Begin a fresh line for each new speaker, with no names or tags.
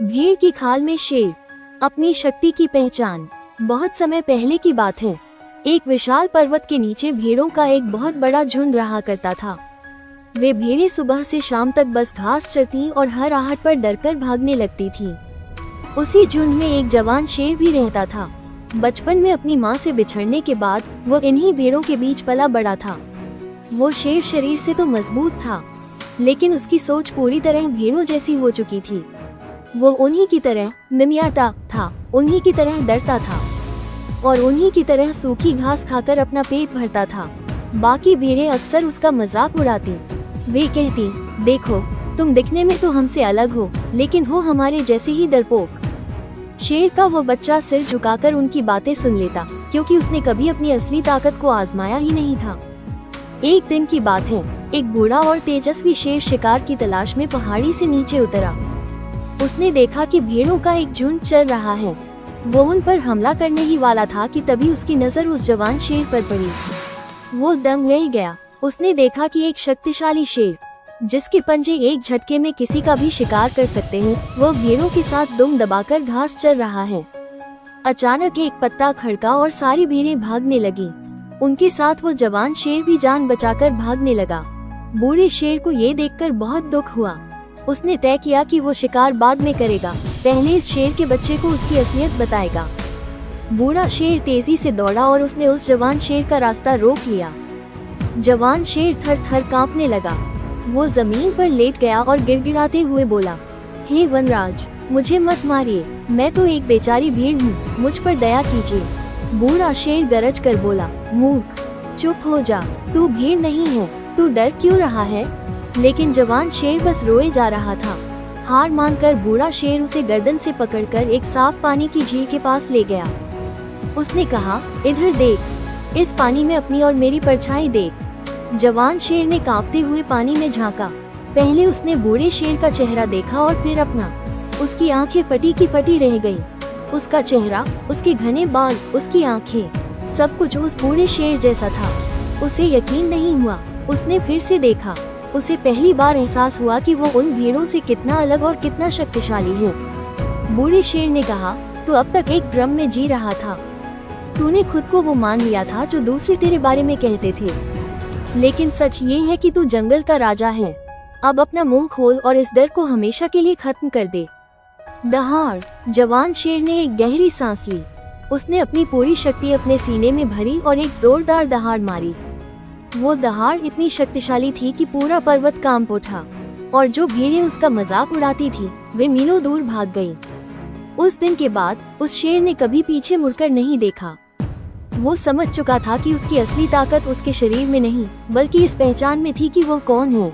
भीड़ की खाल में शेर, अपनी शक्ति की पहचान। बहुत समय पहले की बात है। एक विशाल पर्वत के नीचे भेड़ों का एक बहुत बड़ा झुंड रहा करता था। वे भेड़ें सुबह से शाम तक बस घास चरती और हर आहट पर डरकर भागने लगती थी। उसी झुंड में एक जवान शेर भी रहता था। बचपन में अपनी माँ से बिछड़ने के बाद वो इन्हीं भेड़ों के बीच पला बड़ा था। वो शेर शरीर से तो मजबूत था, लेकिन उसकी सोच पूरी तरह भेड़ों जैसी हो चुकी थी। वो उन्हीं की तरह मिमियाता था, उन्हीं की तरह डरता था और उन्हीं की तरह सूखी घास खाकर अपना पेट भरता था। बाकी भेड़ें अक्सर उसका मजाक उड़ाती। वे कहती, देखो तुम दिखने में तो हमसे अलग हो, लेकिन हो हमारे जैसे ही डरपोक। शेर का वो बच्चा सिर झुकाकर उनकी बातें सुन लेता, क्योंकि उसने कभी अपनी असली ताकत को आजमाया ही नहीं था। एक दिन की बात है, एक बूढ़ा और तेजस्वी शेर शिकार की तलाश में पहाड़ी से नीचे उतरा। उसने देखा कि भेड़ों का एक झुंड चल रहा है। वो उन पर हमला करने ही वाला था कि तभी उसकी नजर उस जवान शेर पर पड़ी। वो दंग रह गया। उसने देखा कि एक शक्तिशाली शेर, जिसके पंजे एक झटके में किसी का भी शिकार कर सकते हैं, वो भेड़ों के साथ दुम दबाकर घास चर रहा है। अचानक एक पत्ता खड़का और सारी भेड़ें भागने लगी। उनके साथ वो जवान शेर भी जान बचाकर भागने लगा। बूढ़े शेर को ये देखकर बहुत दुख हुआ। उसने तय किया कि वो शिकार बाद में करेगा, पहले इस शेर के बच्चे को उसकी असलियत बताएगा। बूढ़ा शेर तेजी से दौड़ा और उसने उस जवान शेर का रास्ता रोक लिया। जवान शेर थर थर कांपने लगा। वो जमीन पर लेट गया और गिड़गिड़ाते हुए बोला, हे वनराज, मुझे मत मारिए, मैं तो एक बेचारी भेड़ हूँ, मुझ पर दया कीजिए। बूढ़ा शेर गरज कर बोला, मूर्ख, चुप हो जा, तू भेड़ नहीं है, तू डर क्यों रहा है? लेकिन जवान शेर बस रोए जा रहा था। हार मानकर बूढ़ा शेर उसे गर्दन से पकड़कर एक साफ पानी की झील के पास ले गया। उसने कहा, इधर देख, इस पानी में अपनी और मेरी परछाई देख। जवान शेर ने कांपते हुए पानी में झांका। पहले उसने बूढ़े शेर का चेहरा देखा और फिर अपना। उसकी आंखें फटी की फटी रह गईं। उसका चेहरा, उसके घने बाल, उसकी आंखें, सब कुछ उस बूढ़े शेर जैसा था। उसे यकीन नहीं हुआ। उसने फिर से देखा। उसे पहली बार एहसास हुआ कि वो उन भेड़ों से कितना अलग और कितना शक्तिशाली है। बूढ़े शेर ने कहा, तू अब तक एक भ्रम में जी रहा था। तूने खुद को वो मान लिया था जो दूसरे तेरे बारे में कहते थे। लेकिन सच ये है कि तू जंगल का राजा है। अब अपना मुंह खोल और इस डर को हमेशा के लिए खत्म कर दे। दहाड़। जवान शेर ने एक गहरी सांस ली। उसने अपनी पूरी शक्ति अपने सीने में भरी और एक जोरदार दहाड़ मारी। वो दहाड़ इतनी शक्तिशाली थी कि पूरा पर्वत कांप उठा और जो भेड़ें उसका मजाक उड़ाती थी, वे मीलों दूर भाग गईं। उस दिन के बाद उस शेर ने कभी पीछे मुड़कर नहीं देखा। वो समझ चुका था कि उसकी असली ताकत उसके शरीर में नहीं, बल्कि इस पहचान में थी कि वो कौन है।